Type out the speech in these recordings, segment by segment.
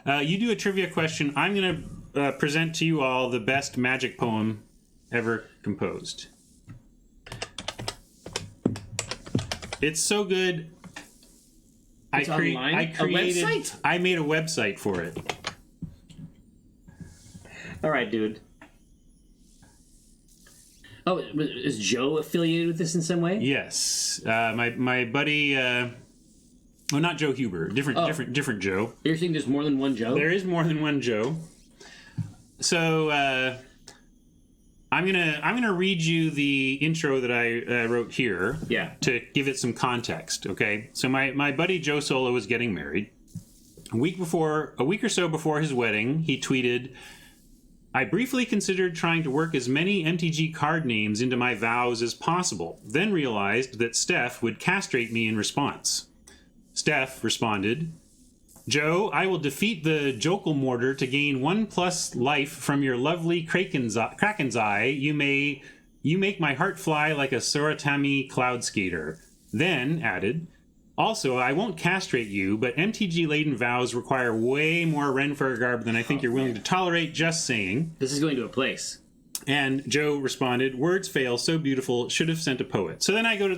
You do a trivia question. I'm going to present to you all the best magic poem ever composed. It's so good. It's online? A website? I made a website for it. All right, dude. Oh, is Joe affiliated with this in some way? Yes. My buddy... well, not Joe Huber. Different Joe. You're saying there's more than one Joe? There is more than one Joe. So I'm gonna read you the intro that I wrote here. Yeah. To give it some context. Okay. So my buddy Joe Solo was getting married. A week or so before his wedding, he tweeted, "I briefly considered trying to work as many MTG card names into my vows as possible, then realized that Steph would castrate me in response." Steph responded, "Joe, I will defeat the Jokel Mortar to gain 1+ life from your lovely Kraken's eye. You make my heart fly like a Soratami cloud skater." Then added, "Also, I won't castrate you, but MTG-laden vows require way more Renfur garb than I think you're willing to tolerate, just saying." This is going to a place. And Joe responded, "Words fail, so beautiful, should have sent a poet." So then I go to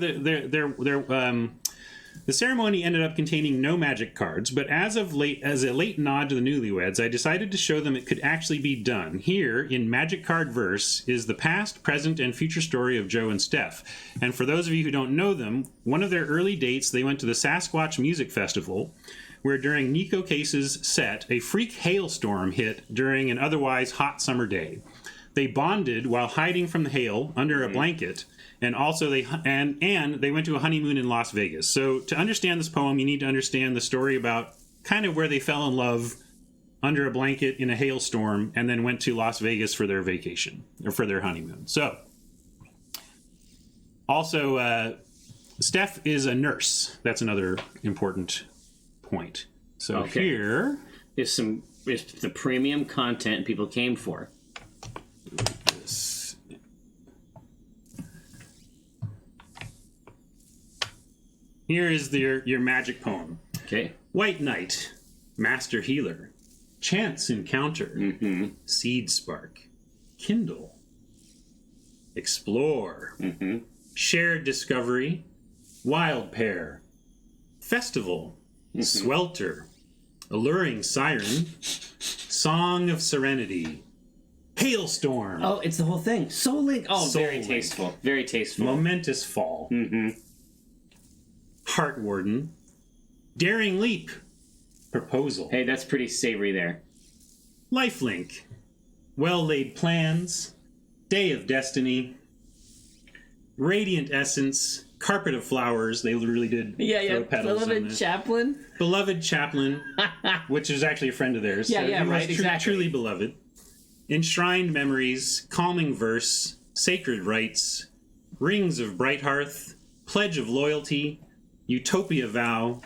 the ceremony ended up containing no magic cards, but as a late nod to the newlyweds, I decided to show them it could actually be done. Here, in Magic Card Verse, is the past, present, and future story of Joe and Steph. And for those of you who don't know them, one of their early dates, they went to the Sasquatch Music Festival, where during Nico Case's set, a freak hailstorm hit during an otherwise hot summer day. They bonded while hiding from the hail under a blanket, and also they went to a honeymoon in Las Vegas. So to understand this poem, you need to understand the story about kind of where they fell in love under a blanket in a hailstorm, and then went to Las Vegas for their vacation or for their honeymoon. So also, Steph is a nurse. That's another important point. So here is the premium content people came for. Here is your magic poem. Okay. White Knight, Master Healer, Chance Encounter, Seed Spark, Kindle, Explore, Shared Discovery, Wild Pair, Festival, Swelter, Alluring Siren, Song of Serenity, Hailstorm. Oh, it's the whole thing. Soul Link. Oh, Soul very Link. tasteful. Very tasteful. Momentous Fall. Heart Warden, Daring Leap, Proposal. Hey, that's pretty savory there. Lifelink, Well Laid Plans, Day of Destiny, Radiant Essence, Carpet of Flowers. They really did throw petals on Beloved this. Chaplain. Beloved Chaplain, which is actually a friend of theirs. Yeah, so yeah, he was right, exactly. Truly beloved. Enshrined Memories, Calming Verse, Sacred Rites, Rings of Bright Hearth, Pledge of Loyalty, Utopia Vow,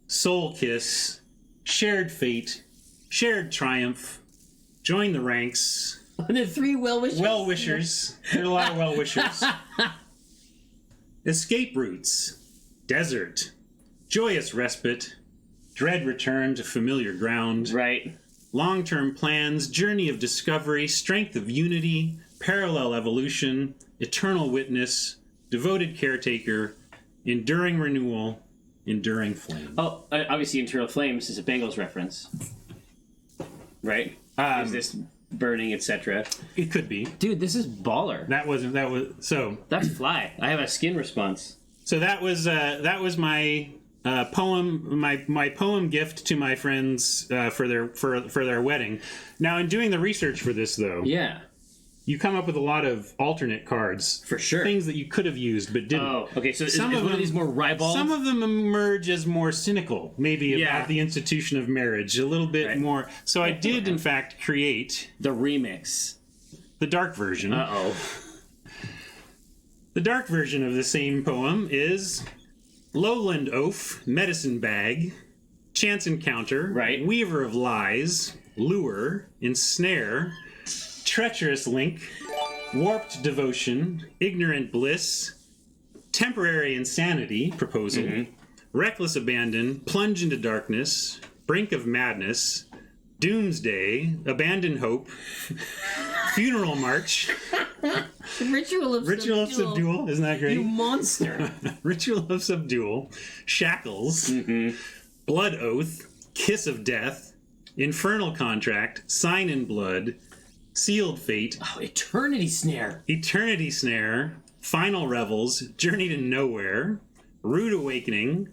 Soul Kiss, Shared Fate, Shared Triumph, Join the Ranks. The three well-wishers. Well-wishers. There are a lot of well-wishers. Escape Routes, Desert, Joyous Respite, Dread Return to Familiar Ground. Right. Long-Term Plans, Journey of Discovery, Strength of Unity, Parallel Evolution, Eternal Witness, Devoted Caretaker, Enduring Renewal, Enduring Flame. Oh, obviously Eternal Flames is a Bengals reference. Right? Is this burning, etc.? It could be. Dude, this is baller. That's fly. I have a skin response. So that was my poem, my poem gift to my friends for their wedding. Now, in doing the research for this, though, you come up with a lot of alternate cards. For sure. Things that you could have used but didn't. Oh, okay. So is one of these more ribald? Some of them emerge as more cynical, maybe about the institution of marriage, a little bit more. So I did, in fact, create the remix, the dark version. Uh-oh. The dark version of the same poem is Lowland Oaf, Medicine Bag, Chance Encounter, Weaver of Lies, Lure, Ensnare, Treacherous Link, Warped Devotion, Ignorant Bliss, Temporary Insanity, Proposal, Reckless Abandon, Plunge into Darkness, Brink of Madness, Doomsday, Abandon Hope, Funeral March, Ritual of Subdual. Isn't that great? You monster. Ritual of Subdual, Shackles, Blood Oath, Kiss of Death, Infernal Contract, Sign in Blood, Sealed Fate, Eternity Snare, Final Revels, Journey to Nowhere, Rude Awakening,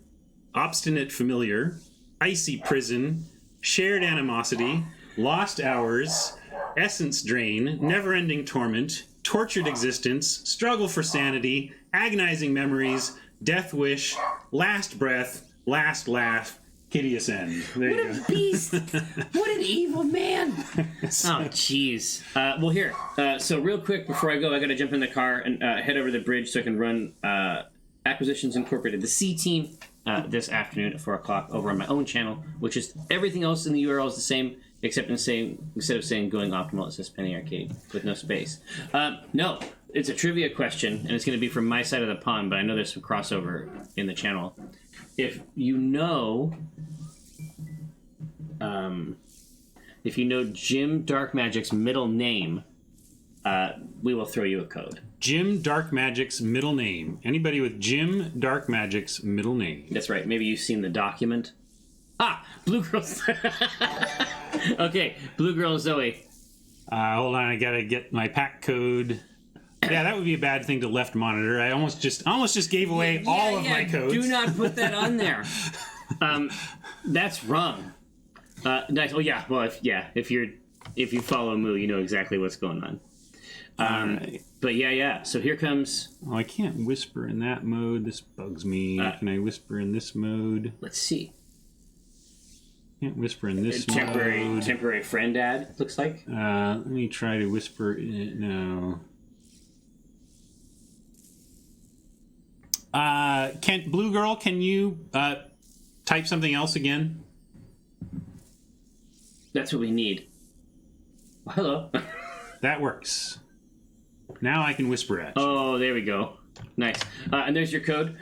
Obstinate Familiar, Icy Prison, Shared Animosity, Lost Hours, Essence Drain, Never-Ending Torment, Tortured Existence, Struggle for Sanity, Agonizing Memories, Death Wish, Last Breath, Last Laugh, Hideous End. There you go. What a beast! What an evil man! Oh, jeez. Well, here. So real quick, before I go, I got to jump in the car and head over the bridge so I can run Acquisitions Incorporated, the C Team, this afternoon at 4 o'clock over on my own channel, which is everything else in the URL is the same, except instead of saying Going Optimal, it says Penny Arcade with no space. No, it's a trivia question, and it's going to be from my side of the pond, but I know there's some crossover in the channel. If you know Jim Darkmagic's middle name, we will throw you a code. Jim Darkmagic's middle name. Anybody with Jim Darkmagic's middle name. That's right. Maybe you've seen the document. Blue Girl. Okay, Blue Girl Zoe. Hold on, I gotta get my pack code. Yeah, that would be a bad thing to left monitor. I almost just gave away all of my codes. Do not put that on there. That's wrong. Nice. Oh yeah. Well, if you follow Moo, you know exactly what's going on. Right. But yeah. So here comes. Oh, I can't whisper in that mode. This bugs me. Can I whisper in this mode? Let's see. Can't whisper in this mode. Mode. Temporary friend ad. Looks like. Let me try to whisper in it now. Blue Girl, can you type something else again? That's what we need. Well, hello. That works. Now I can whisper at you. Oh, there we go. Nice. And there's your code.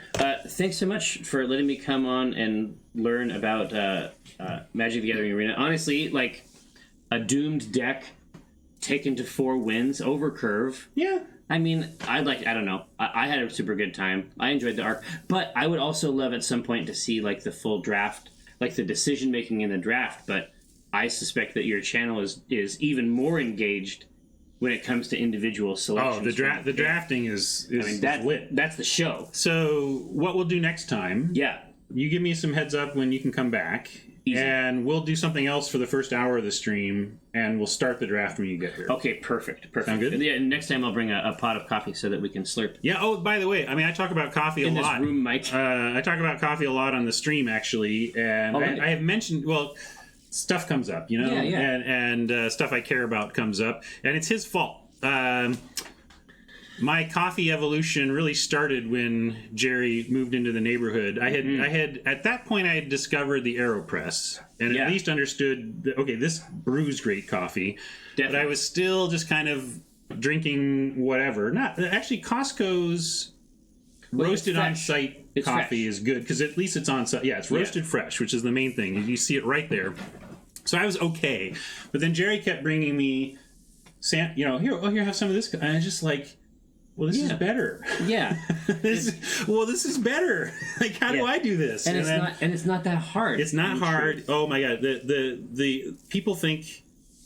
Thanks so much for letting me come on and learn about Magic the Gathering Arena. Honestly, like a doomed deck taken to 4 wins over curve. Yeah. I mean, I don't know. I had a super good time. I enjoyed the arc. But I would also love at some point to see like the full draft, like the decision making in the draft. But I suspect that your channel is even more engaged when it comes to individual selections. Oh, the drafting is lit. That's the show. So what we'll do next time? Yeah. You give me some heads up when you can come back. Easy. And we'll do something else for the first hour of the stream, and we'll start the draft when you get here. Okay, perfect. Sound good? And next time I'll bring a pot of coffee so that we can slurp. Yeah. Oh, by the way, I mean I talk about coffee a lot. In this room, Mike. I talk about coffee a lot on the stream actually, and I have mentioned stuff comes up, you know, and stuff I care about comes up, and it's his fault. My coffee evolution really started when Jerry moved into the neighborhood. I had at that point I had discovered the AeroPress and at least understood that, okay, this brews great coffee. Definitely. But I was still just kind of drinking whatever. Not actually Costco's roasted on site coffee is good because at least it's on site. Yeah, it's roasted fresh, which is the main thing. You see it right there. So I was okay, but then Jerry kept bringing me, here, have some of this, and I was just like, well, this is better. Yeah. This is better. Like, how do I do this? And it's not that hard. It's not hard. Truth. Oh my god, the people think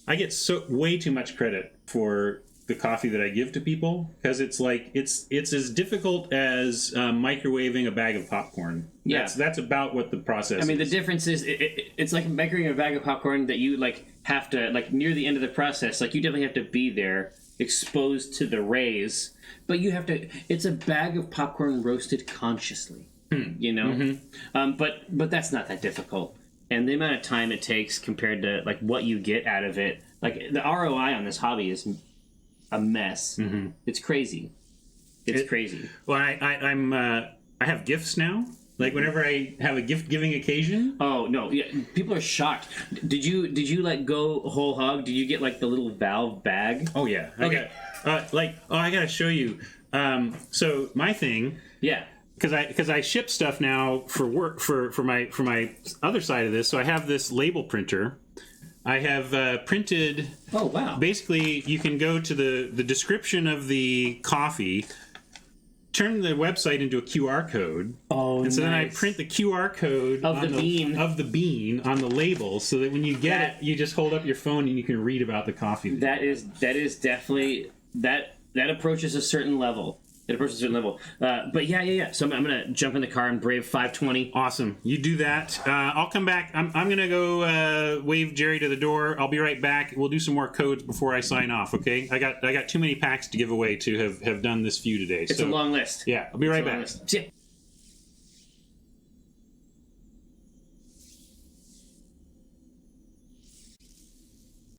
I get way too much credit for the coffee that I give to people because it's like it's as difficult as microwaving a bag of popcorn. That's about what the process. I mean, the difference is it's like microwaving a bag of popcorn that you have to near the end of the process. Like you definitely have to be there, exposed to the rays, but you have to. It's a bag of popcorn roasted consciously. You know, but that's not that difficult. And the amount of time it takes compared to what you get out of it, the ROI on this hobby is a mess. It's crazy. It's crazy. Well, I have gifts now. Like whenever I have a gift giving occasion. Oh no! Yeah, people are shocked. Did you go whole hog? Did you get the little valve bag? Oh yeah. Okay. I gotta show you. So my thing. Yeah. Because I ship stuff now for work for my other side of this. So I have this label printer. I have printed. Oh wow! Basically, you can go to the description of the coffee, turn the website into a QR code. Oh, and so then I nice. print the QR code Of the bean on the label, so that when you get it, you just hold up your phone and you can read about the coffee. That is definitely that approaches a certain level. It approaches a certain level. But yeah. So I'm gonna jump in the car and brave 520. Awesome. You do that. I'll come back. I'm gonna go wave Jerry to the door. I'll be right back. We'll do some more codes before I sign off. Okay? I got too many packs to give away to have done this few today. It's a long list. Yeah. I'll be right back. See ya.